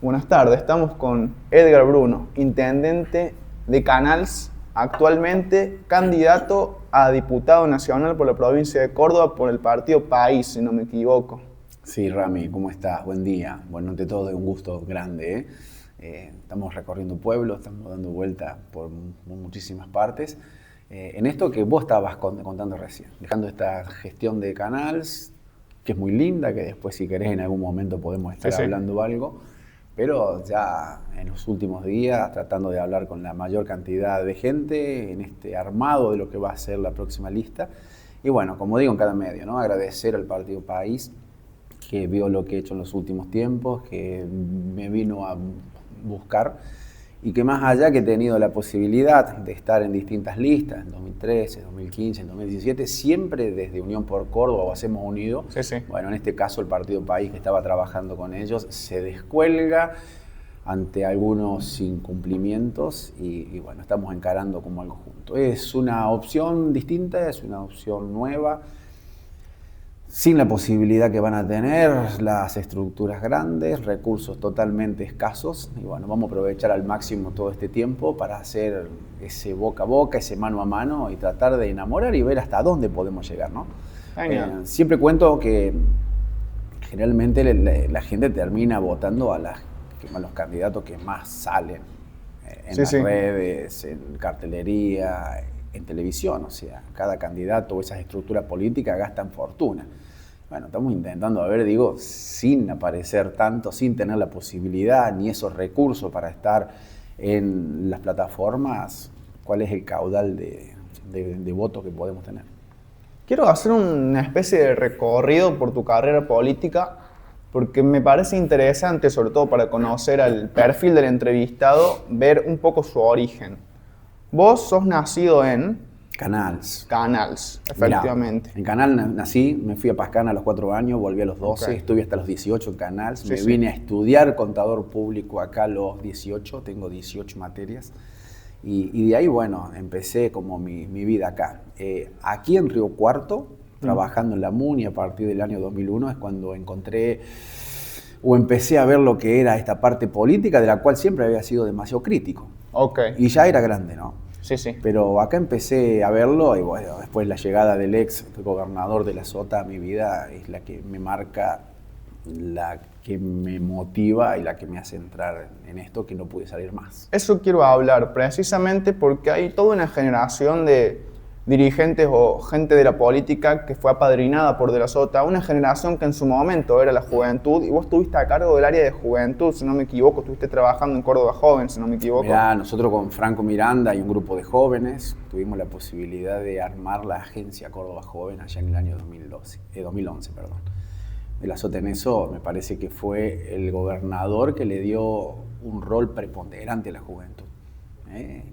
Buenas tardes, estamos con Edgar Bruno, intendente de Canals, actualmente candidato a diputado nacional por la provincia de Córdoba por el partido País, si no me equivoco. Sí, Rami, ¿cómo estás? Buen día. Bueno, ante todo, un gusto grande. Estamos recorriendo pueblos, estamos dando vuelta por muchísimas partes. En esto que vos estabas contando recién, dejando esta gestión de Canals, que es muy linda, que después si querés en algún momento podemos estar hablando algo, pero ya en los últimos días tratando de hablar con la mayor cantidad de gente en este armado de lo que va a ser la próxima lista. Y bueno, como digo en cada medio, ¿no? Agradecer al Partido País, que vio lo que he hecho en los últimos tiempos, que me vino a buscar y que más allá que he tenido la posibilidad de estar en distintas listas, en 2013, 2015, en 2017, siempre desde Unión por Córdoba o Hacemos Unido, bueno, en este caso el Partido País que estaba trabajando con ellos se descuelga ante algunos incumplimientos y bueno, estamos encarando como algo junto. Es una opción distinta, es una opción nueva, sin la posibilidad que van a tener las estructuras grandes, recursos totalmente escasos. Y bueno, vamos a aprovechar al máximo todo este tiempo para hacer ese boca a boca, ese mano a mano y tratar de enamorar y ver hasta dónde podemos llegar, ¿no? Siempre cuento que generalmente la gente termina votando a los candidatos que más salen en las redes, en cartelería, en televisión. O sea, cada candidato o esas estructuras políticas gastan fortuna. Bueno, estamos intentando, sin aparecer tanto, sin tener la posibilidad ni esos recursos para estar en las plataformas, cuál es el caudal de votos que podemos tener. Quiero hacer una especie de recorrido por tu carrera política, porque me parece interesante, sobre todo para conocer al perfil del entrevistado, ver un poco su origen. Vos sos nacido en Canals. Canals, efectivamente. Mirá, en Canals nací, me fui a Pascana a los 4 años, volví a los 12, estuve hasta los 18 en Canals, me vine a estudiar contador público acá a los 18, tengo 18 materias. Y de ahí, bueno, empecé como mi vida acá. Aquí en Río Cuarto, trabajando en la MUNI a partir del año 2001, es cuando encontré o empecé a ver lo que era esta parte política de la cual siempre había sido demasiado crítico. Y ya era grande, ¿no? Pero acá empecé a verlo y bueno, después la llegada del ex gobernador de la Sota a mi vida es la que me marca, la que me motiva y la que me hace entrar en esto que no pude salir más. Eso quiero hablar precisamente porque hay toda una generación de dirigentes o gente de la política que fue apadrinada por De la Sota, una generación que en su momento era la juventud, y vos estuviste a cargo del área de juventud, si no me equivoco, estuviste trabajando en Córdoba Joven, si no me equivoco. Mirá, nosotros con Franco Miranda y un grupo de jóvenes tuvimos la posibilidad de armar la agencia Córdoba Joven allá en el año 2011. De la Sota en eso me parece que fue el gobernador que le dio un rol preponderante a la juventud.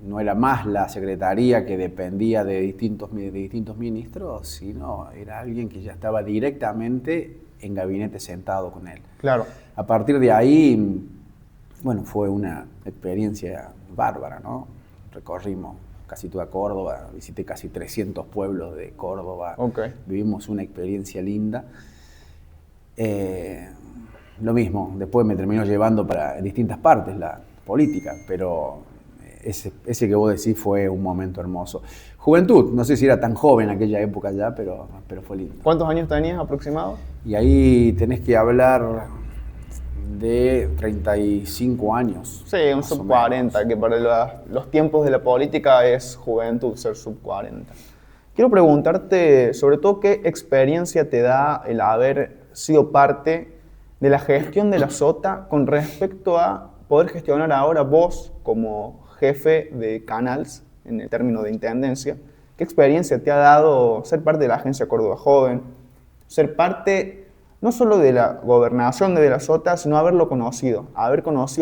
No era más la secretaría que dependía de distintos ministros, sino era alguien que ya estaba directamente en gabinete sentado con él. Claro. A partir de ahí, bueno, fue una experiencia bárbara, ¿no? Recorrimos casi toda Córdoba, visité casi 300 pueblos de Córdoba, vivimos una experiencia linda. Lo mismo, después me terminó llevando para distintas partes la política, pero ese que vos decís fue un momento hermoso. Juventud, no sé si era tan joven en aquella época ya, pero fue lindo. ¿Cuántos años tenías aproximado? Y ahí tenés que hablar de 35 años. Sí, un sub 40, que para los tiempos de la política es juventud ser sub 40. Quiero preguntarte, sobre todo, ¿qué experiencia te da el haber sido parte de la gestión de la Sota con respecto a poder gestionar ahora vos como jefe de Canals, en el término de intendencia? ¿Qué experiencia te ha dado ser parte de la agencia Córdoba Joven? Ser parte no solo de la gobernación de la Sota, sino haber conocido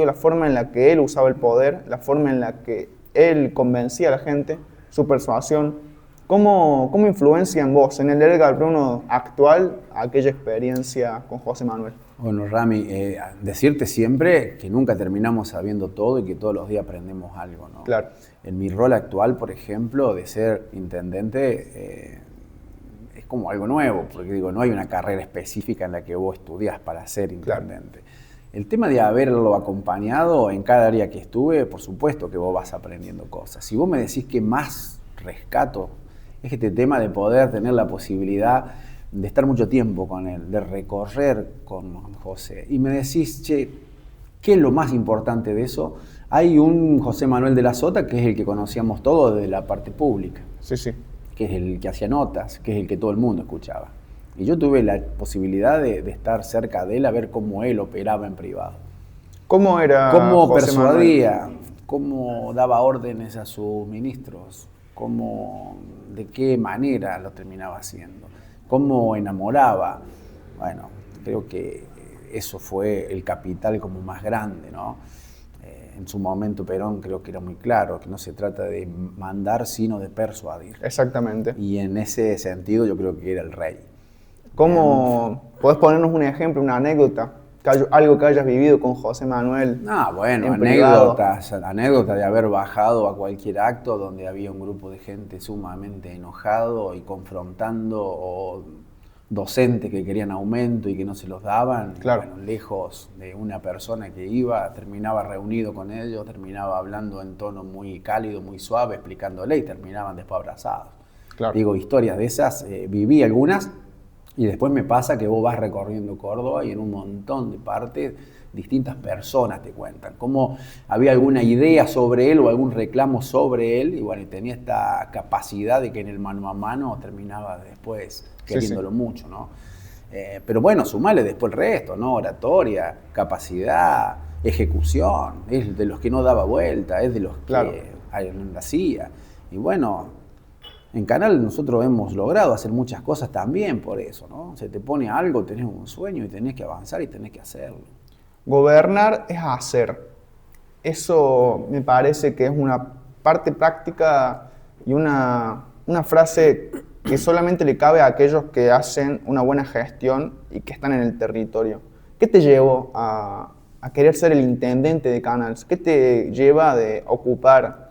la forma en la que él usaba el poder, la forma en la que él convencía a la gente, su persuasión. ¿Cómo influencia en vos, en el Edgar Bruno actual, aquella experiencia con José Manuel? Bueno, Rami, decirte siempre que nunca terminamos sabiendo todo y que todos los días aprendemos algo, ¿no? Claro. En mi rol actual, por ejemplo, de ser intendente, es como algo nuevo, porque no hay una carrera específica en la que vos estudias para ser intendente. el tema de haberlo acompañado en cada área que estuve, por supuesto que vos vas aprendiendo cosas. Si vos me decís que más rescato es este tema de poder tener la posibilidad de estar mucho tiempo con él, de recorrer con José, y me decís, che, ¿qué es lo más importante de eso? Hay un José Manuel de la Sota, que es el que conocíamos todos de la parte pública, Sí, sí. que es el que hacía notas, que es el que todo el mundo escuchaba. Y yo tuve la posibilidad de estar cerca de él, a ver cómo él operaba en privado. ¿Cómo era Cómo José Manuel? persuadía, cómo daba órdenes a sus ministros, de qué manera lo terminaba haciendo, cómo enamoraba. Bueno, creo que eso fue el capital como más grande, ¿no? En su momento Perón creo que era muy claro, que no se trata de mandar, sino de persuadir. Exactamente. Y en ese sentido yo creo que era el rey. ¿Cómo podés ponernos un ejemplo, una anécdota, algo que hayas vivido con José Manuel? Bueno, en privado? anécdotas de haber bajado a cualquier acto donde había un grupo de gente sumamente enojado y confrontando, o docentes que querían aumento y que no se los daban. Claro. Bueno, lejos de una persona que iba, terminaba reunido con ellos, terminaba hablando en tono muy cálido, muy suave, explicándole, y terminaban después abrazados. Claro. Digo, historias de esas, viví algunas. Y después me pasa que vos vas recorriendo Córdoba y en un montón de partes distintas personas te cuentan cómo había alguna idea sobre él o algún reclamo sobre él, y bueno, y tenía esta capacidad de que en el mano a mano terminaba después queriéndolo mucho, ¿no? Pero bueno, sumale después el resto, ¿no? Oratoria, capacidad, ejecución, es de los que no daba vuelta, es de los que hacía. Y bueno, en Canal nosotros hemos logrado hacer muchas cosas también por eso, ¿no? Se te pone algo, tenés un sueño y tenés que avanzar y tenés que hacerlo. Gobernar es hacer. Eso me parece que es una parte práctica y una frase que solamente le cabe a aquellos que hacen una buena gestión y que están en el territorio. ¿Qué te llevó a querer ser el intendente de Canals? ¿Qué te lleva de ocupar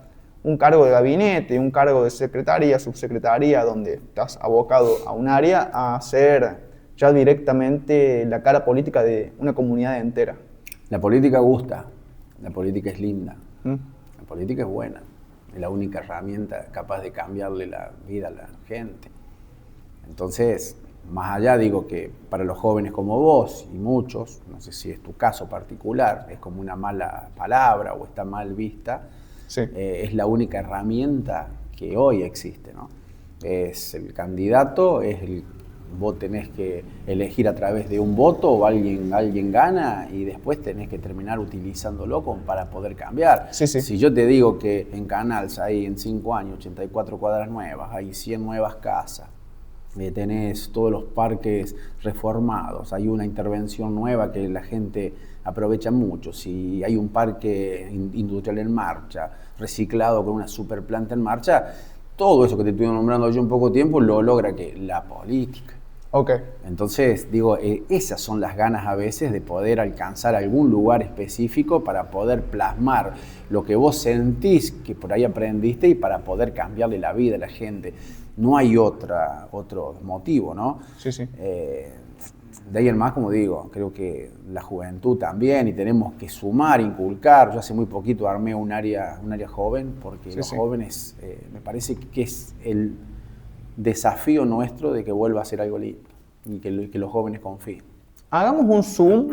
un cargo de gabinete, un cargo de secretaría, subsecretaría, donde estás abocado a un área, a ser ya directamente la cara política de una comunidad entera? La política gusta, la política es linda, ¿Mm? la política es buena, es la única herramienta capaz de cambiarle la vida a la gente. Entonces, más allá, digo que para los jóvenes como vos y muchos, no sé si es tu caso particular, es como una mala palabra o está mal vista, Sí. Es la única herramienta que hoy existe, ¿no? Es el candidato, vos tenés que elegir a través de un voto, o alguien gana, y después tenés que terminar utilizándolo para poder cambiar. Sí, sí. Si yo te digo que en Canals hay en 5 años 84 cuadras nuevas, hay 100 nuevas casas, tenés todos los parques reformados, hay una intervención nueva que la gente aprovecha mucho, si hay un parque industrial en marcha, reciclado con una super planta en marcha, todo eso que te estoy nombrando yo en poco tiempo lo logra que la política. Ok. Entonces, digo, esas son las ganas a veces de poder alcanzar algún lugar específico para poder plasmar lo que vos sentís que por ahí aprendiste y para poder cambiarle la vida a la gente. No hay otro motivo, ¿no? Sí, sí. De ahí en más, como digo, creo que la juventud también, y tenemos que sumar, inculcar. Yo hace muy poquito armé un área joven, porque los jóvenes, me parece que es el desafío nuestro de que vuelva a ser algo lindo y que los jóvenes confíen. Hagamos un zoom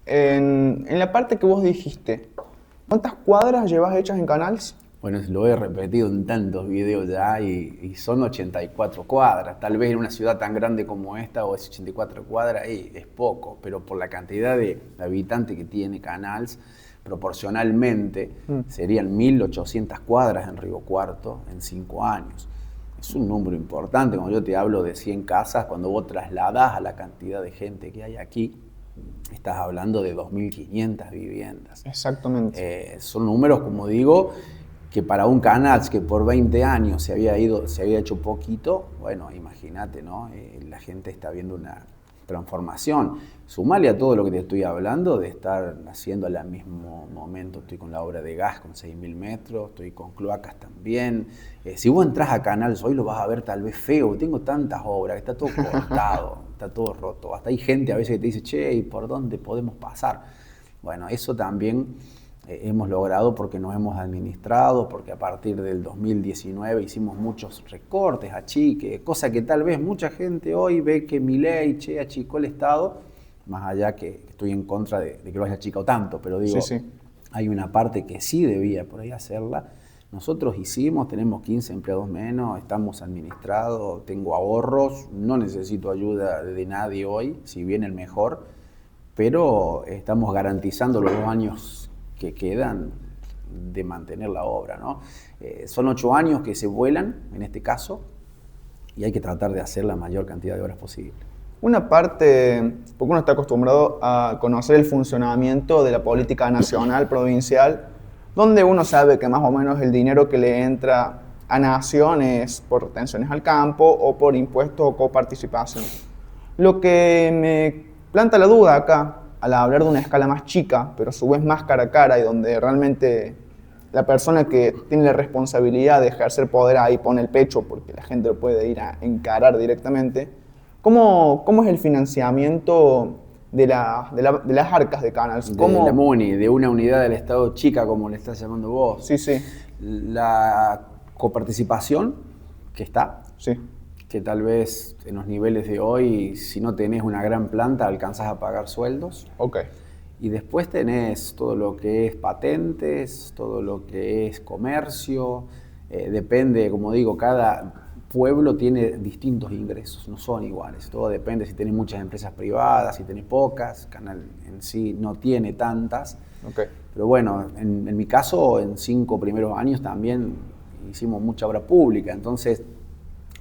en la parte que vos dijiste. ¿Cuántas cuadras llevas hechas en Canals? Bueno, lo he repetido en tantos videos ya, y son 84 cuadras. Tal vez en una ciudad tan grande como esta, o es 84 cuadras, es poco, pero por la cantidad de habitantes que tiene Canals, proporcionalmente serían 1.800 cuadras en Río Cuarto en 5 años. Es un número importante. Cuando yo te hablo de 100 casas, cuando vos trasladás a la cantidad de gente que hay aquí, estás hablando de 2.500 viviendas. Exactamente. Son números, como digo, que para un Canals que por 20 años se había hecho poquito, bueno, imagínate, ¿no? La gente está viendo una transformación. Sumale a todo lo que te estoy hablando, de estar haciendo al mismo momento, estoy con la obra de gas con 6.000 metros, estoy con cloacas también. Si vos entras a Canals hoy lo vas a ver tal vez feo, tengo tantas obras, está todo cortado, está todo roto. Hasta hay gente a veces que te dice, che, ¿y por dónde podemos pasar? Bueno, eso también hemos logrado porque nos hemos administrado, porque a partir del 2019 hicimos muchos recortes, achiques, cosa que tal vez mucha gente hoy ve que Milei achicó el Estado, más allá que estoy en contra de que lo haya achicado tanto, pero digo, hay una parte que sí debía por ahí hacerla. Nosotros hicimos, tenemos 15 empleados menos, estamos administrados, tengo ahorros, no necesito ayuda de nadie hoy, si bien el mejor, pero estamos garantizando los 2 años que quedan de mantener la obra, ¿no? Son 8 años que se vuelan, en este caso, y hay que tratar de hacer la mayor cantidad de horas posible. Una parte, porque uno está acostumbrado a conocer el funcionamiento de la política nacional, provincial, donde uno sabe que más o menos el dinero que le entra a Nación es por retenciones al campo o por impuestos o coparticipación. Lo que me planta la duda acá, al hablar de una escala más chica, pero a su vez más cara a cara y donde realmente la persona que tiene la responsabilidad de ejercer poder ahí pone el pecho porque la gente lo puede ir a encarar directamente, ¿cómo es el financiamiento de las arcas de Canals? De la MUNI, de una unidad del Estado chica, como le estás llamando vos. Sí, sí. La coparticipación que está, sí, que tal vez en los niveles de hoy, si no tenés una gran planta, alcanzás a pagar sueldos. Ok. Y después tenés todo lo que es patentes, todo lo que es comercio. Depende, como digo, cada pueblo tiene distintos ingresos, no son iguales. Todo depende si tenés muchas empresas privadas, si tenés pocas. Canal en sí no tiene tantas. Okay. Pero bueno, en mi caso, en 5 primeros años también hicimos mucha obra pública. Entonces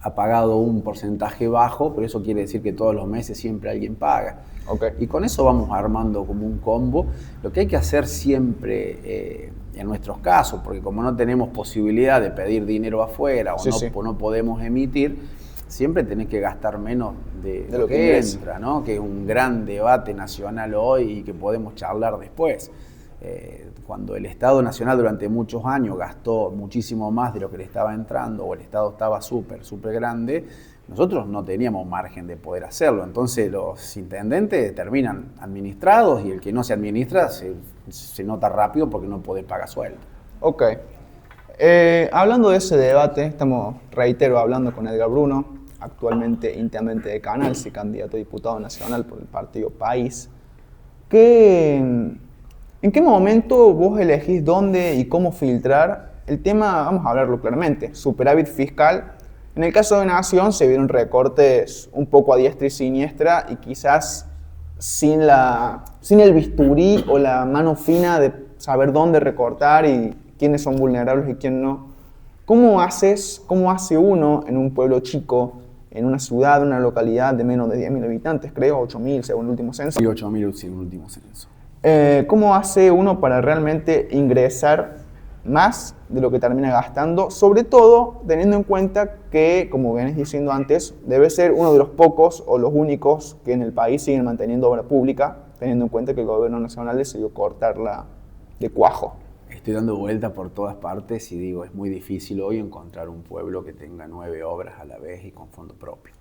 ha pagado un porcentaje bajo, pero eso quiere decir que todos los meses siempre alguien paga. Okay. Y con eso vamos armando como un combo. Lo que hay que hacer siempre, en nuestros casos, porque como no tenemos posibilidad de pedir dinero afuera o no podemos emitir, siempre tenés que gastar menos de lo que entra, ¿no? Que es un gran debate nacional hoy y que podemos charlar después. Cuando el Estado Nacional durante muchos años gastó muchísimo más de lo que le estaba entrando o el Estado estaba súper grande, nosotros no teníamos margen de poder hacerlo. Entonces los intendentes terminan administrados y el que no se administra se nota rápido porque no puede pagar sueldo. Ok. Hablando de ese debate, estamos, reitero, hablando con Edgar Bruno, actualmente intendente de Canals y candidato a diputado nacional por el partido País. ¿En qué momento vos elegís dónde y cómo filtrar el tema? Vamos a hablarlo claramente, superávit fiscal. En el caso de Nación se vieron recortes un poco a diestra y siniestra y quizás sin el bisturí o la mano fina de saber dónde recortar y quiénes son vulnerables y quién no. ¿Cómo hace uno en un pueblo chico, en una ciudad, una localidad de menos de 10.000 habitantes, creo, 8.000 según el último censo? Sí, 8.000 según el último censo. ¿Cómo hace uno para realmente ingresar más de lo que termina gastando? Sobre todo teniendo en cuenta que, como venís diciendo antes, debe ser uno de los pocos o los únicos que en el país siguen manteniendo obra pública, teniendo en cuenta que el gobierno nacional decidió cortarla de cuajo. Estoy dando vuelta por todas partes y digo, es muy difícil hoy encontrar un pueblo que tenga 9 obras a la vez y con fondo propio.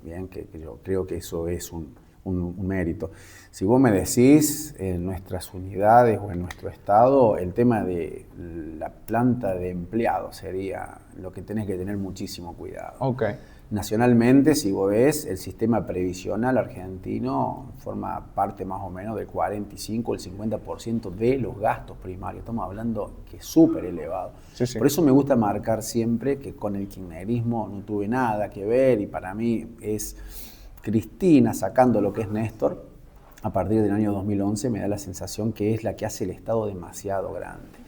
Bien, que yo creo que eso es un mérito. Si vos me decís en nuestras unidades o en nuestro estado, el tema de la planta de empleados sería lo que tenés que tener muchísimo cuidado. Okay. Nacionalmente, si vos ves, el sistema previsional argentino forma parte más o menos del 45 o el 50% de los gastos primarios. Estamos hablando que es súper elevado. Sí, sí. Por eso me gusta marcar siempre que con el kirchnerismo no tuve nada que ver y para mí es Cristina sacando lo que es Néstor. A partir del año 2011 me da la sensación que es la que hace el Estado demasiado grande.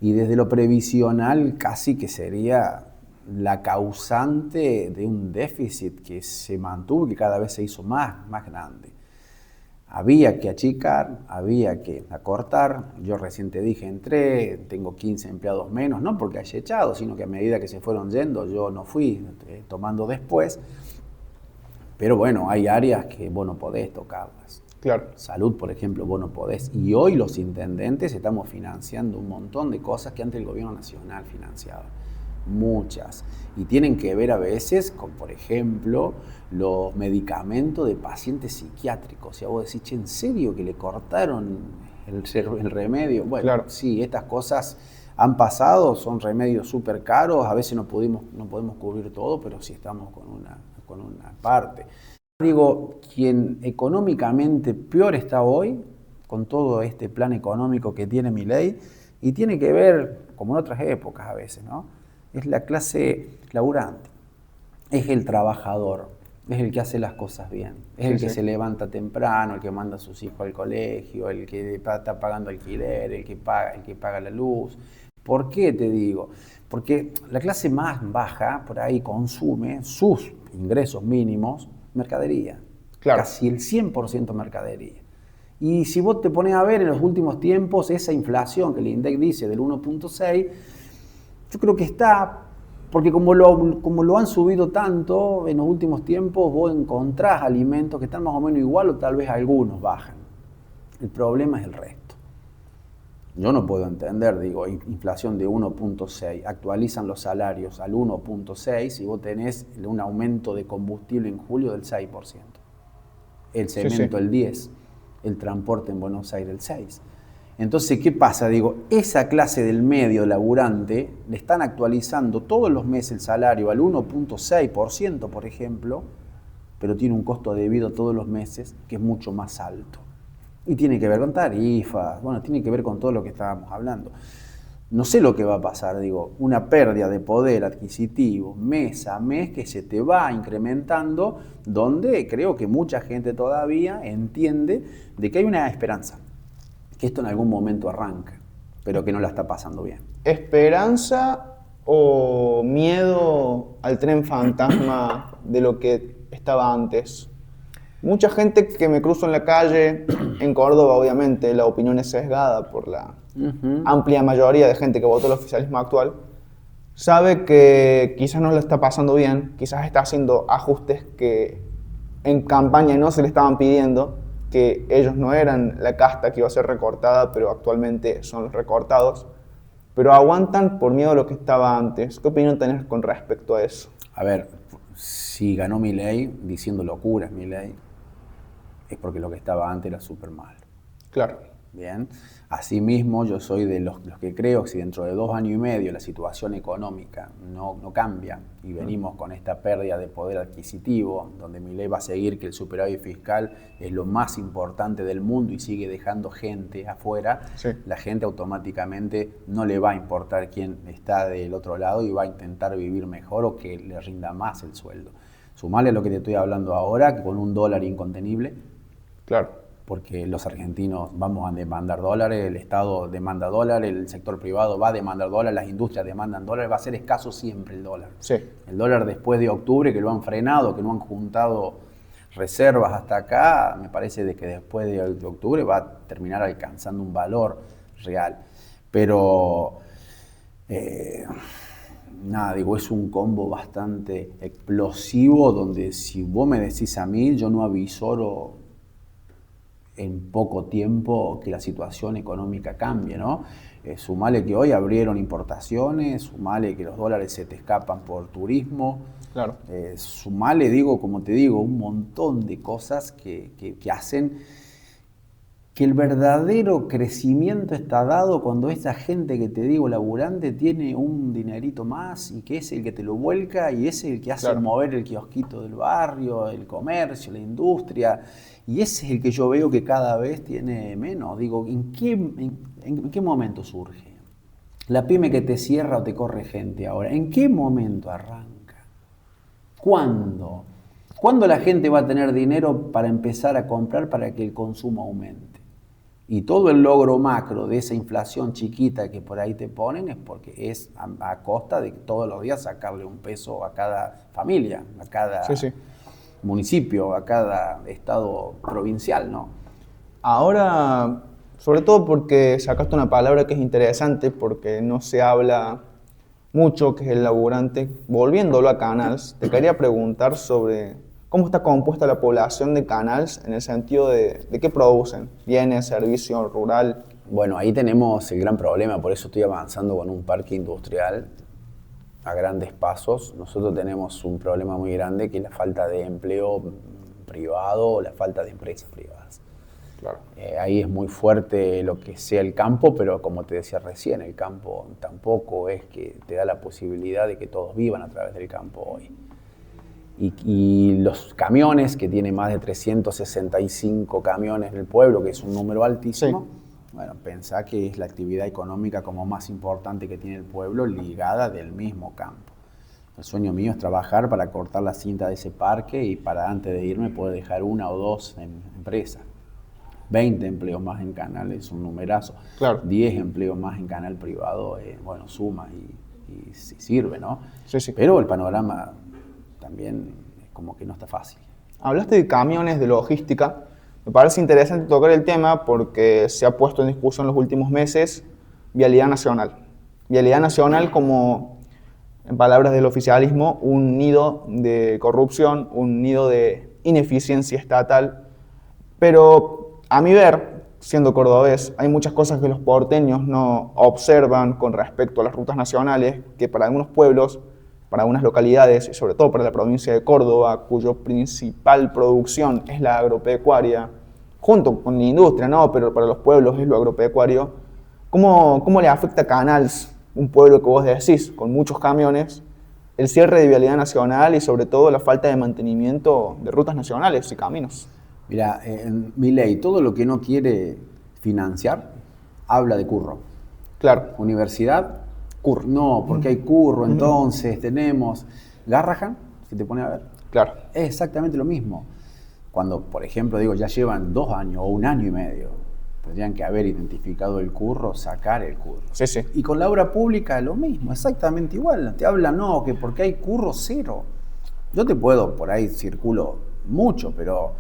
Y desde lo previsional casi que sería la causante de un déficit que se mantuvo y que cada vez se hizo más grande. Había que achicar, había que acortar. Yo recién te dije, tengo 15 empleados menos, no porque haya echado, sino que a medida que se fueron yendo yo no fui tomando después. Pero bueno, hay áreas que vos no podés tocarlas. Claro. Salud, por ejemplo, vos no podés. Y hoy los intendentes estamos financiando un montón de cosas que antes el gobierno nacional financiaba. Muchas. Y tienen que ver a veces con, por ejemplo, los medicamentos de pacientes psiquiátricos. O sea, vos decís, che, ¿en serio que le cortaron el remedio. Bueno, Claro. sí, estas cosas han pasado, son remedios súper caros, a veces no podemos cubrir todo, pero sí estamos con una parte. Digo, quien económicamente peor está hoy, con todo este plan económico que tiene Milei, y tiene que ver, como en otras épocas a veces, ¿no? Es la clase laburante, es el trabajador, es el que hace las cosas bien, es el que se levanta temprano, el que manda a sus hijos al colegio, el que está pagando alquiler, el que paga la luz. ¿Por qué te digo? Porque la clase más baja por ahí consume sus ingresos mínimos mercadería, Claro. casi el 100% mercadería. Y si vos te pones a ver en los últimos tiempos, esa inflación que el INDEC dice del 1.6, yo creo que está, porque como lo han subido tanto en los últimos tiempos, vos encontrás alimentos que están más o menos igual o tal vez algunos bajan. El problema es el resto. Yo no puedo entender, digo, inflación de 1.6, actualizan los salarios al 1.6 y vos tenés un aumento de combustible en julio del 6%. El cemento el 10%, el transporte en Buenos Aires el 6%. Entonces, ¿qué pasa? Digo, esa clase del medio laburante le están actualizando todos los meses el salario al 1.6%, por ejemplo, pero tiene un costo debido todos los meses que es mucho más alto. Y tiene que ver con tarifas, bueno, tiene que ver con todo lo que estábamos hablando. No sé lo que va a pasar, digo, una pérdida de poder adquisitivo mes a mes que se te va incrementando, donde creo que mucha gente todavía entiende de que hay una esperanza, que esto en algún momento arranca, pero que no la está pasando bien. ¿Esperanza o miedo al tren fantasma de lo que estaba antes? Mucha gente que me cruzo en la calle, en Córdoba obviamente la opinión es sesgada por la amplia mayoría de gente que votó el oficialismo actual, sabe que quizás no le está pasando bien, quizás está haciendo ajustes que en campaña no se le estaban pidiendo, que ellos no eran la casta que iba a ser recortada, pero actualmente son los recortados, pero aguantan por miedo a lo que estaba antes. ¿Qué opinión tenés con respecto a eso? A ver, si ganó Milei diciendo locuras Milei, es porque lo que estaba antes era súper mal. Claro. Bien. Asimismo, yo soy de los que creo que si dentro de 2 años y medio la situación económica no cambia y venimos con esta pérdida de poder adquisitivo, donde Milei va a seguir que el superávit fiscal es lo más importante del mundo y sigue dejando gente afuera, la gente automáticamente no le va a importar quién está del otro lado y va a intentar vivir mejor o que le rinda más el sueldo. Sumale lo que te estoy hablando ahora, que con un dólar incontenible, Claro. porque los argentinos vamos a demandar dólares, el Estado demanda dólares, el sector privado va a demandar dólares, las industrias demandan dólares, va a ser escaso siempre el dólar. Sí. El dólar después de octubre, que lo han frenado, que no han juntado reservas hasta acá, me parece de que después de octubre va a terminar alcanzando un valor real. Pero, nada, digo, es un combo bastante explosivo donde si vos me decís a mí, yo no avisoro en poco tiempo que la situación económica cambie, ¿no? Sumale que hoy abrieron importaciones, sumale que los dólares se te escapan por turismo, Claro. sumale, digo, como te digo, un montón de cosas que hacen que el verdadero crecimiento está dado cuando esa gente que te digo laburante tiene un dinerito más y que es el que te lo vuelca y es el que hace mover el kiosquito del barrio, el comercio, la industria, y ese es el que yo veo que cada vez tiene menos. Digo, ¿en qué momento surge? La pyme que te cierra o te corre gente ahora, ¿en qué momento arranca? ¿Cuándo? ¿Cuándo la gente va a tener dinero para empezar a comprar para que el consumo aumente? Y todo el logro macro de esa inflación chiquita que por ahí te ponen es porque es a costa de todos los días sacarle un peso a cada familia, a cada municipio, a cada estado provincial, ¿no? Ahora, sobre todo porque sacaste una palabra que es interesante, porque no se habla mucho, que es el laburante. Volviéndolo a Canals, te quería preguntar sobre cómo está compuesta la población de Canals en el sentido de qué producen, bienes, servicios, rural. Bueno, ahí tenemos el gran problema, por eso estoy avanzando con un parque industrial a grandes pasos. Nosotros tenemos un problema muy grande que es la falta de empleo privado o la falta de empresas privadas. Claro. Ahí es muy fuerte lo que sea el campo, pero como te decía recién, el campo tampoco es que te da la posibilidad de que todos vivan a través del campo hoy. Y los camiones, que tiene más de 365 camiones en el pueblo, que es un número altísimo, Sí. bueno, pensá que es la actividad económica como más importante que tiene el pueblo, ligada del mismo campo. El sueño mío es trabajar para cortar la cinta de ese parque y para antes de irme poder dejar 1 o 2 empresas. 20 empleos más en canal es un numerazo. Claro. 10 empleos más en canal privado, bueno, suma y sirve, ¿no? Sí, sí. Pero el panorama también es como que no está fácil. Hablaste de camiones, de logística. Me parece interesante tocar el tema porque se ha puesto en discusión en los últimos meses vialidad nacional. Vialidad nacional como, en palabras del oficialismo, un nido de corrupción, un nido de ineficiencia estatal. Pero a mi ver, siendo cordobés, hay muchas cosas que los porteños no observan con respecto a las rutas nacionales, que para algunos pueblos, para algunas localidades, y sobre todo para la provincia de Córdoba, cuyo principal producción es la agropecuaria, junto con la industria, ¿no? Pero para los pueblos es lo agropecuario. ¿Cómo le afecta a Canals, un pueblo que vos decís, con muchos camiones, el cierre de vialidad nacional y sobre todo la falta de mantenimiento de rutas nacionales y caminos? Mira, en Milei, todo lo que no quiere financiar, habla de curro. Claro. Universidad, curro. No, porque hay curro, entonces tenemos... Garrahan, si te pones a ver, Claro. es exactamente lo mismo. Cuando, por ejemplo, digo, ya llevan 2 años o 1 año y medio, tendrían que haber identificado el curro, sacar el curro. Sí, sí. Y con la obra pública lo mismo, exactamente igual. Te hablan, no, que porque hay curro, cero. Yo te puedo, por ahí circulo mucho, pero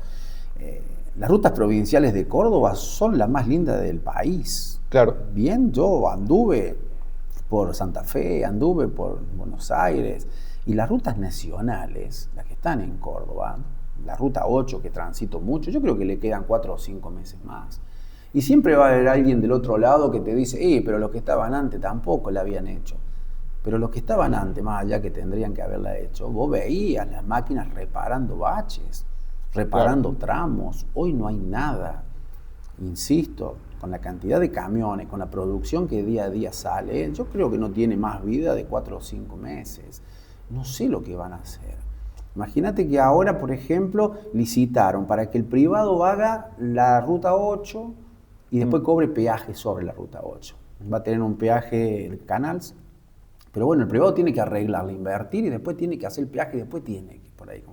las rutas provinciales de Córdoba son las más lindas del país. Claro. Bien, yo anduve por Santa Fe, anduve por Buenos Aires, y las rutas nacionales, las que están en Córdoba, la ruta 8 que transito mucho, yo creo que le quedan 4 o 5 meses más. Y siempre va a haber alguien del otro lado que te dice, pero los que estaban antes tampoco la habían hecho. Pero los que estaban antes, más allá que tendrían que haberla hecho, vos veías las máquinas reparando baches, reparando tramos. Hoy no hay nada. Insisto, con la cantidad de camiones, con la producción que día a día sale, yo creo que no tiene más vida de 4 o 5 meses. No sé lo que van a hacer. Imagínate que ahora, por ejemplo, licitaron para que el privado haga la ruta 8 y después cobre peaje sobre la ruta 8. Va a tener un peaje el Canals, pero bueno, el privado tiene que arreglarla, invertir y después tiene que hacer el peaje y después tiene que por ahí.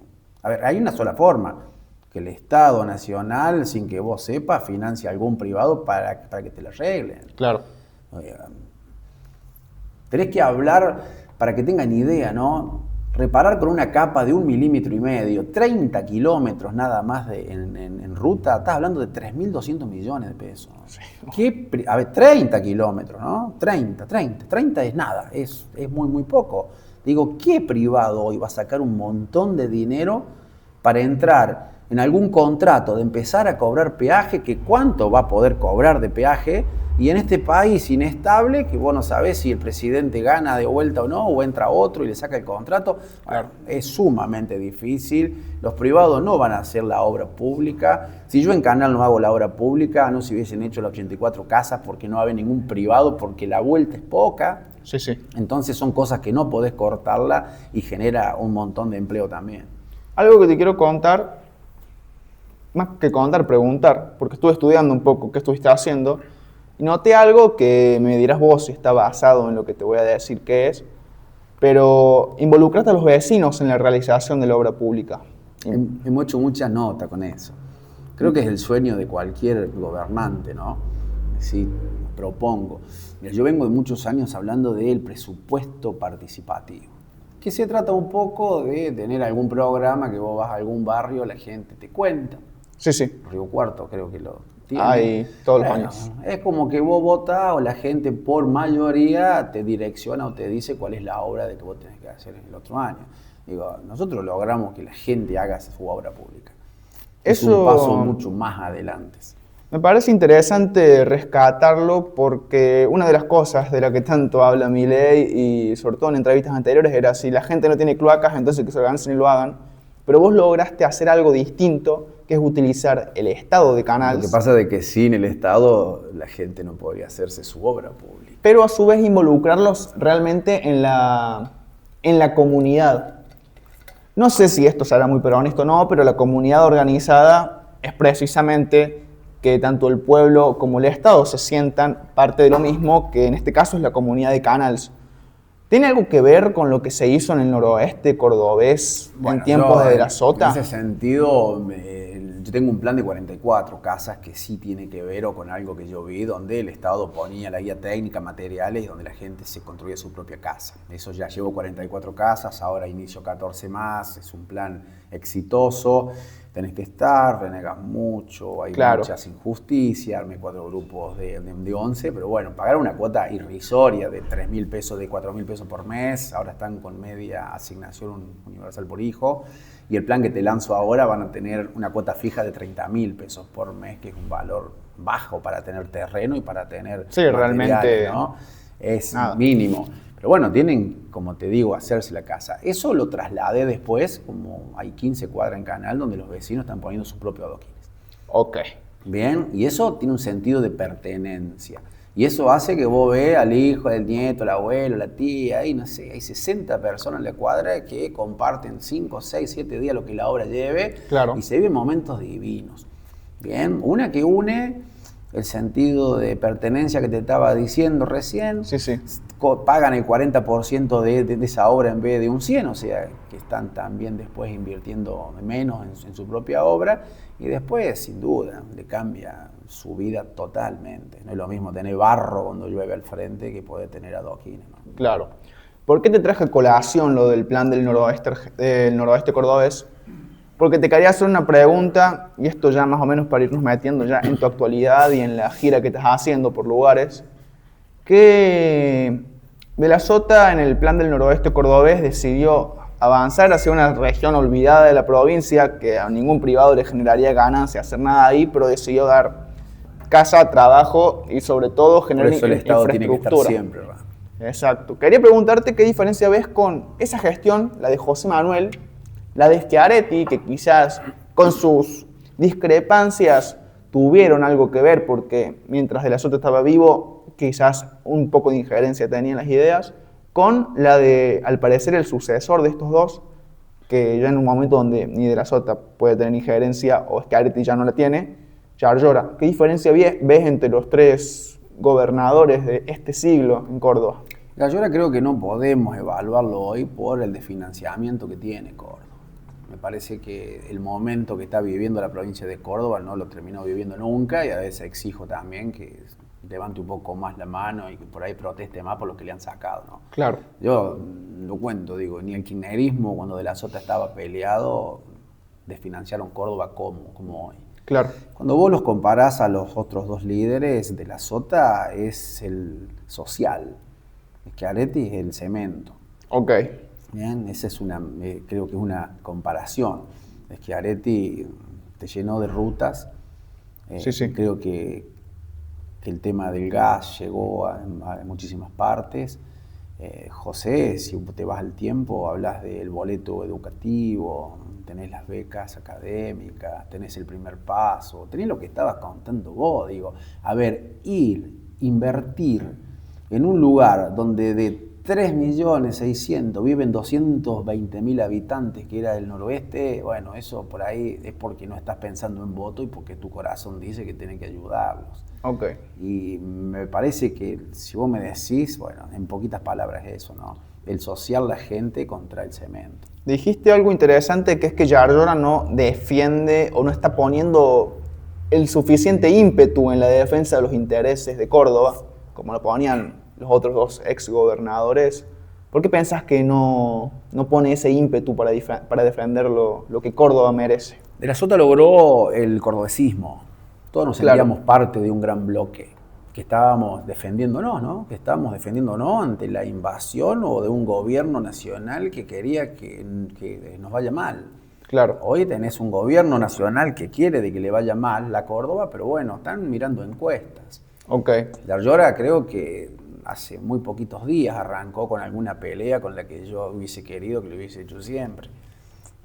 A ver, hay una sola forma, que el Estado Nacional, sin que vos sepas, financie a algún privado para que te lo arreglen. Claro. Tenés que hablar, para que tengan idea, ¿no? Reparar con una capa de 1,5 milímetros, 30 kilómetros nada más en ruta, estás hablando de 3.200 millones de pesos. Sí. A ver, 30 kilómetros, ¿no? 30 es nada, es muy, muy poco. Digo, ¿qué privado hoy va a sacar un montón de dinero para entrar en algún contrato de empezar a cobrar peaje? Que ¿cuánto va a poder cobrar de peaje? Y en este país inestable, que vos no sabés si el presidente gana de vuelta o no, o entra otro y le saca el contrato, bueno, es sumamente difícil. Los privados no van a hacer la obra pública. Si yo en Canal no hago la obra pública, no se hubiesen hecho las 84 casas porque no va a haber ningún privado, porque la vuelta es poca. Sí, sí. Entonces son cosas que no podés cortarla y genera un montón de empleo también. Algo que te quiero contar, más que contar, preguntar, porque estuve estudiando un poco qué estuviste haciendo y noté algo que me dirás vos si está basado en lo que te voy a decir que es, pero involucraste a los vecinos en la realización de la obra pública. Hemos hecho mucha nota con eso. Creo que es el sueño de cualquier gobernante, ¿no? Sí, propongo. Mira, yo vengo de muchos años hablando del presupuesto participativo, que se trata un poco de tener algún programa que vos vas a algún barrio, la gente te cuenta. Sí, sí. Río Cuarto creo que lo tiene. Hay todos los años. Es como que vos votás o la gente por mayoría te direcciona o te dice cuál es la obra de que vos tenés que hacer en el otro año. Digo, nosotros logramos que la gente haga su obra pública. Es un paso mucho más adelante. Me parece interesante rescatarlo porque una de las cosas de la que tanto habla Milei y sobre todo en entrevistas anteriores era si la gente no tiene cloacas, entonces que se organicen y lo hagan. Pero vos lograste hacer algo distinto que es utilizar el estado de Lo Canals. que pasa es que sin el Estado la gente no podría hacerse su obra pública. Pero a su vez involucrarlos realmente en la comunidad. No sé si esto será muy peronista o no, pero la comunidad organizada es precisamente que tanto el pueblo como el Estado se sientan parte de lo mismo, que en este caso es la comunidad de Canals. ¿Tiene algo que ver con lo que se hizo en el noroeste cordobés en tiempos de la Sota? En ese sentido, yo tengo un plan de 44 casas que sí tiene que ver o con algo que yo vi, donde el Estado ponía la guía técnica, materiales, y donde la gente se construía su propia casa. Eso ya llevo 44 casas, ahora inicio 14 más, es un plan exitoso. Tenés que estar, renegas mucho, hay muchas injusticias, armé 4 grupos de 11, pero bueno, pagar una cuota irrisoria de 3.000 pesos, de 4.000 pesos por mes, ahora están con media asignación universal por hijo, y el plan que te lanzo ahora van a tener una cuota fija de 30.000 pesos por mes, que es un valor bajo para tener terreno y para tener realmente, ¿no? Es nada. mínimo. Pero bueno, tienen, como te digo, hacerse la casa. Eso lo trasladé después, como hay 15 cuadras en Canal, donde los vecinos están poniendo sus propios adoquines. Ok. Bien, y eso tiene un sentido de pertenencia. Y eso hace que vos veas al hijo, al nieto, al abuelo, la tía, y no sé, hay 60 personas en la cuadra que comparten 5, 6, 7 días lo que la obra lleve. Claro. Y se viven momentos divinos. Bien, una que une el sentido de pertenencia que te estaba diciendo recién. Sí, sí. Pagan el 40% de esa obra en vez de un 100%, o sea, que están también después invirtiendo menos en su propia obra, y después, sin duda, le cambia su vida totalmente. No es lo mismo tener barro cuando llueve al frente que poder tener adoquines, ¿no? Claro. ¿Por qué te traje a colación lo del plan del noroeste cordobés? Porque te quería hacer una pregunta, y esto ya más o menos para irnos metiendo ya en tu actualidad y en la gira que estás haciendo por lugares, que de la Sota en el plan del noroeste cordobés decidió avanzar hacia una región olvidada de la provincia, que a ningún privado le generaría ganancia hacer nada ahí, pero decidió dar casa, trabajo y sobre todo generar Por eso el Estado tiene que estar infraestructura. siempre, ¿verdad? Exacto. Quería preguntarte qué diferencia ves con esa gestión, la de José Manuel, la de Schiaretti, que quizás con sus discrepancias tuvieron algo que ver, porque mientras De la Sota estaba vivo, quizás un poco de injerencia tenía en las ideas, con la de, al parecer, el sucesor de estos dos, que ya en un momento donde ni De la Sota puede tener injerencia o Schiaretti ya no la tiene, Yarlora. ¿Qué diferencia ves entre los tres gobernadores de este siglo en Córdoba? Yarlora creo que no podemos evaluarlo hoy por el desfinanciamiento que tiene Córdoba. Me parece que el momento que está viviendo la provincia de Córdoba no lo terminó viviendo nunca, y a veces exijo también que levante un poco más la mano y que por ahí proteste más por lo que le han sacado, ¿no? Claro. Yo lo cuento, digo, ni el kirchnerismo cuando De la Sota estaba peleado desfinanciaron Córdoba como hoy. Claro. Cuando vos los comparás a los otros dos líderes, De la Sota es el social, Schiaretti es el cemento. Ok. Bien, esa es creo que es una comparación. Schiaretti te llenó de rutas. Sí, sí. Creo que el tema del gas llegó a muchísimas partes. José, si te vas al tiempo, hablas del boleto educativo, tenés las becas académicas, tenés el primer paso, tenés lo que estabas contando vos, digo. A ver, invertir en un lugar donde de 3.600.000 viven 220.000 habitantes, que era el noroeste, bueno, eso por ahí es porque no estás pensando en voto y porque tu corazón dice que tiene que ayudarlos. Ok. Y me parece que si vos me decís, bueno, en poquitas palabras eso, ¿no? El social, la gente contra el cemento. Dijiste algo interesante, que es que Yarlora no defiende o no está poniendo el suficiente ímpetu en la defensa de los intereses de Córdoba, como lo ponían los otros dos exgobernadores. ¿Por qué pensás que no pone ese ímpetu para defender lo que Córdoba merece? De la Sota logró el cordobesismo. Todos nos sentíamos parte de un gran bloque, que estábamos defendiéndonos, ¿no? Que estábamos defendiéndonos ante la invasión o de un gobierno nacional que quería que nos vaya mal. Claro. Hoy tenés un gobierno nacional que quiere de que le vaya mal a Córdoba, pero bueno, están mirando encuestas. Ok. Yarlora creo que hace muy poquitos días arrancó con alguna pelea con la que yo hubiese querido que lo hubiese hecho siempre.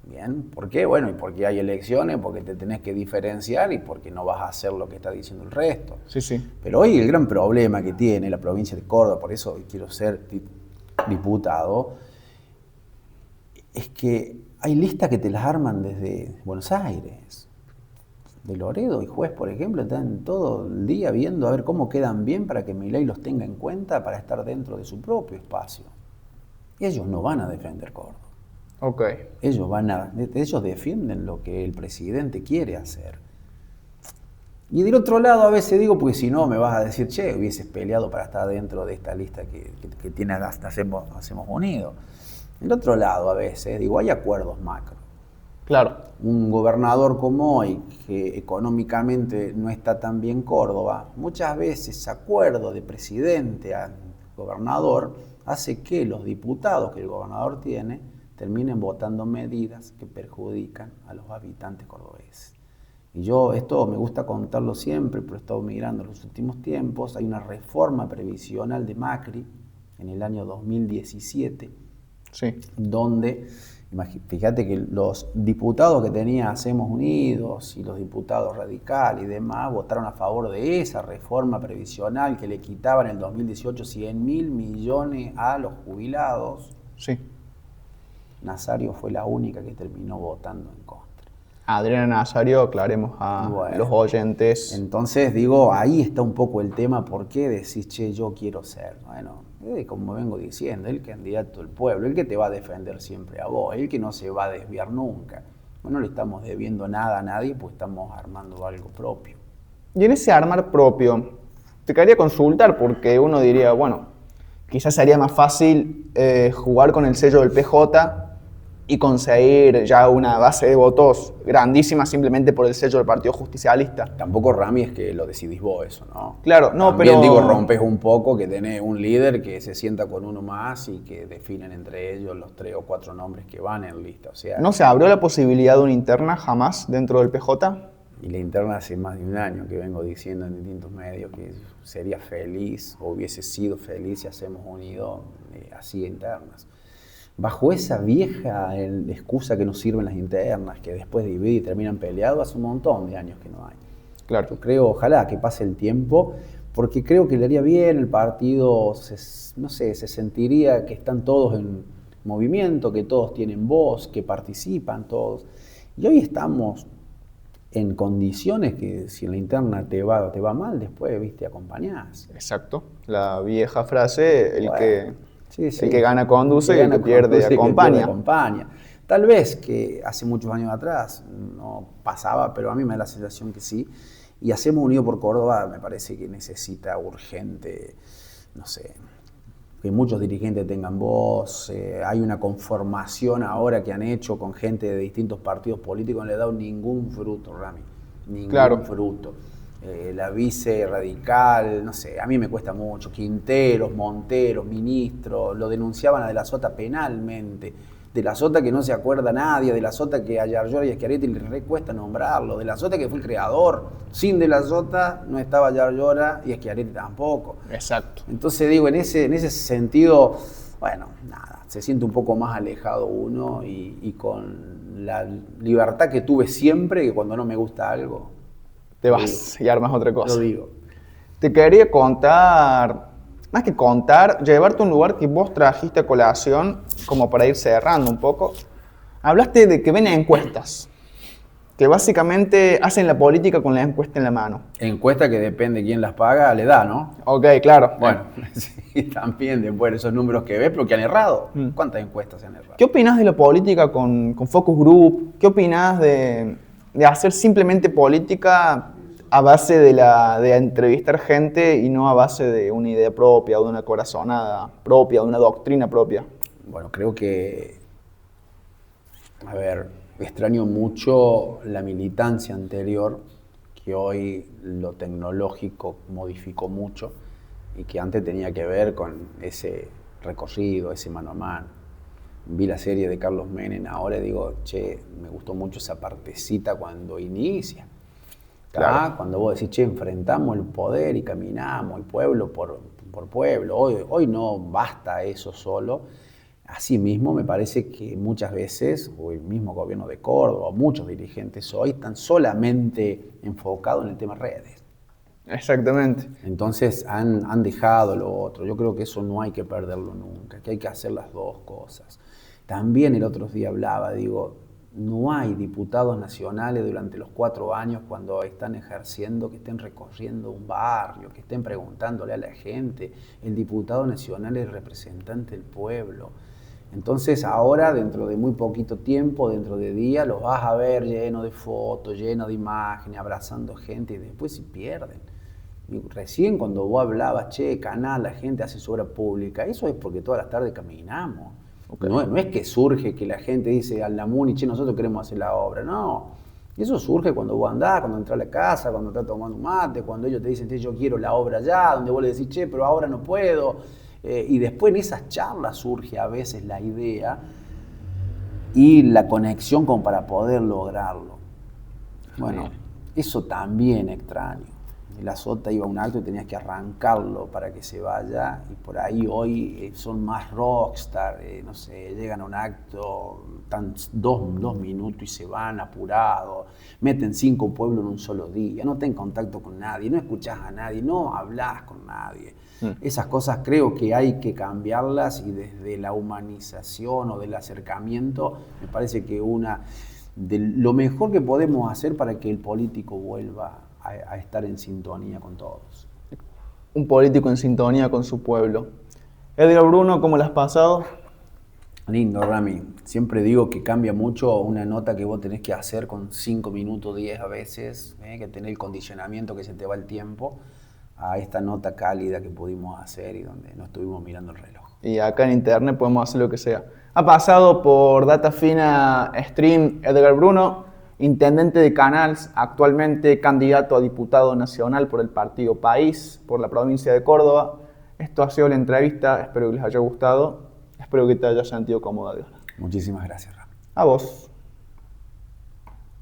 Bien, ¿por qué? Bueno, y porque hay elecciones, porque te tenés que diferenciar y porque no vas a hacer lo que está diciendo el resto. Sí, sí. Pero hoy el gran problema que tiene la provincia de Córdoba, por eso quiero ser diputado, es que hay listas que te las arman desde Buenos Aires. De Loredo y Juez, por ejemplo, están todo el día viendo a ver cómo quedan bien para que Milei los tenga en cuenta para estar dentro de su propio espacio. Y ellos no van a defender Córdoba. Ok. Ellos defienden lo que el presidente quiere hacer. Y del otro lado a veces digo, porque si no me vas a decir, che, hubieses peleado para estar dentro de esta lista que tiene Hacemos Unidos. Del otro lado a veces digo, hay acuerdos macro. Claro. Un gobernador como hoy, que económicamente no está tan bien Córdoba, muchas veces acuerdo de presidente a gobernador hace que los diputados que el gobernador tiene terminen votando medidas que perjudican a los habitantes cordobeses. Y yo esto me gusta contarlo siempre, pero he estado mirando en los últimos tiempos. Hay una reforma previsional de Macri en el año 2017, Sí. donde, fíjate que los diputados que tenía Hacemos Unidos y los diputados radicales y demás votaron a favor de esa reforma previsional que le quitaba en el 2018 100.000 millones a los jubilados. Sí. Nazario fue la única que terminó votando en contra. Adriana Nazario, aclaremos a los oyentes. Entonces, digo, ahí está un poco el tema, ¿por qué decís, che, yo quiero ser? Bueno, como vengo diciendo, el candidato del pueblo, el que te va a defender siempre a vos, el que no se va a desviar nunca. No le estamos debiendo nada a nadie, pues estamos armando algo propio. Y en ese armar propio, te quería consultar, porque uno diría, bueno, quizás sería más fácil jugar con el sello del PJ y conseguir ya una base de votos grandísima simplemente por el sello del Partido Justicialista. Tampoco, Rami, es que lo decidís vos eso, ¿no? Claro, no, también, pero... digo, rompes un poco que tenés un líder que se sienta con uno más y que definen entre ellos los 3 o 4 nombres que van en lista. O sea, ¿No se abrió la posibilidad de una interna jamás dentro del PJ? Y la interna hace más de un año que vengo diciendo en distintos medios que sería feliz o hubiese sido feliz si Hacemos Unidos así internas. Bajo esa vieja excusa que nos sirven las internas, que después divide y terminan peleados, hace un montón de años que no hay. Claro. Yo creo, ojalá que pase el tiempo, porque creo que le haría bien el partido, no sé, se sentiría que están todos en movimiento, que todos tienen voz, que participan todos. Y hoy estamos en condiciones que si en la interna te va mal, después, viste, acompañás. Exacto. La vieja frase, el que gana conduce y el que pierde acompaña. Tal vez que hace muchos años atrás no pasaba, pero a mí me da la sensación que sí. Y Hacemos Unidos por Córdoba me parece que necesita urgente, no sé, que muchos dirigentes tengan voz. Hay una conformación ahora que han hecho con gente de distintos partidos políticos, no le ha dado ningún fruto, Rami. Ningún fruto. La vice radical, no sé, a mí me cuesta mucho. Quinteros, Monteros, ministros, lo denunciaban a De la Sota penalmente. De la Sota que no se acuerda nadie, De la Sota que a Yarlora y a Schiaretti le recuesta nombrarlo, De la Sota que fue el creador. Sin De la Sota no estaba Yarlora y Schiaretti tampoco. Exacto. Entonces digo, en ese sentido, bueno, nada, se siente un poco más alejado uno y con la libertad que tuve siempre, que cuando no me gusta algo, te vas y armas otra cosa. Lo digo. Te quería contar, más que contar, llevarte a un lugar que vos trajiste a colación, como para ir cerrando un poco. Hablaste de que ven encuestas, que básicamente hacen la política con la encuesta en la mano. Encuesta que depende quién las paga, le da, ¿no? Ok, claro. Bueno, sí, también después de esos números que ves, pero que han errado. ¿Cuántas encuestas se han errado? ¿Qué opinás de la política con focus group? ¿Qué opinás de hacer simplemente política a base de entrevistar gente y no a base de una idea propia, de una corazonada propia, de una doctrina propia? Bueno, creo que, a ver, extraño mucho la militancia anterior, que hoy lo tecnológico modificó mucho y que antes tenía que ver con ese recorrido, ese mano a mano. Vi la serie de Carlos Menem, ahora digo, che, me gustó mucho esa partecita cuando inicia. Claro. Cuando vos decís, che, enfrentamos el poder y caminamos, el pueblo por pueblo. Hoy no basta eso solo. Asimismo, me parece que muchas veces, o el mismo gobierno de Córdoba, muchos dirigentes hoy están solamente enfocados en el tema redes. Exactamente. Entonces han dejado lo otro. Yo creo que eso no hay que perderlo nunca, que hay que hacer las dos cosas. También el otro día hablaba, digo, no hay diputados nacionales durante los 4 años cuando están ejerciendo, que estén recorriendo un barrio, que estén preguntándole a la gente. El diputado nacional es representante del pueblo. Entonces ahora, dentro de muy poquito tiempo, dentro de días, los vas a ver lleno de fotos, lleno de imágenes, abrazando gente y después se pierden. Y recién cuando vos hablabas, che, canal, la gente hace su obra pública, eso es porque todas las tardes caminamos. Okay. No es que surge que la gente dice al Namuni, che, nosotros queremos hacer la obra, no. Eso surge cuando vos andás, cuando entras a la casa, cuando estás tomando un mate, cuando ellos te dicen, che, yo quiero la obra ya, donde vos le decís, che, pero ahora no puedo. Y después en esas charlas surge a veces la idea y la conexión como para poder lograrlo. Bueno, eso también extraño. La Sota iba a un acto y tenías que arrancarlo para que se vaya, y por ahí hoy son más rockstar, no sé, llegan a un acto, están dos minutos y se van apurados, meten 5 pueblos en un solo día, no tenés contacto con nadie, no escuchás a nadie, no hablas con nadie. Esas cosas creo que hay que cambiarlas, y desde la humanización o del acercamiento me parece que de lo mejor que podemos hacer para que el político vuelva a estar en sintonía con todos. Un político en sintonía con su pueblo. Edgar Bruno, ¿cómo lo has pasado? Lindo, Rami. Siempre digo que cambia mucho una nota que vos tenés que hacer con 5 minutos, 10 a veces, que tener el condicionamiento que se te va el tiempo, a esta nota cálida que pudimos hacer y donde no estuvimos mirando el reloj. Y acá en internet podemos hacer lo que sea. Ha pasado por Data Fina Stream Edgar Bruno, intendente de Canals, actualmente candidato a diputado nacional por el partido País, por la provincia de Córdoba. Esto ha sido la entrevista, espero que les haya gustado, espero que te hayas sentido cómodo, Edgar. Muchísimas gracias, Rami. A vos.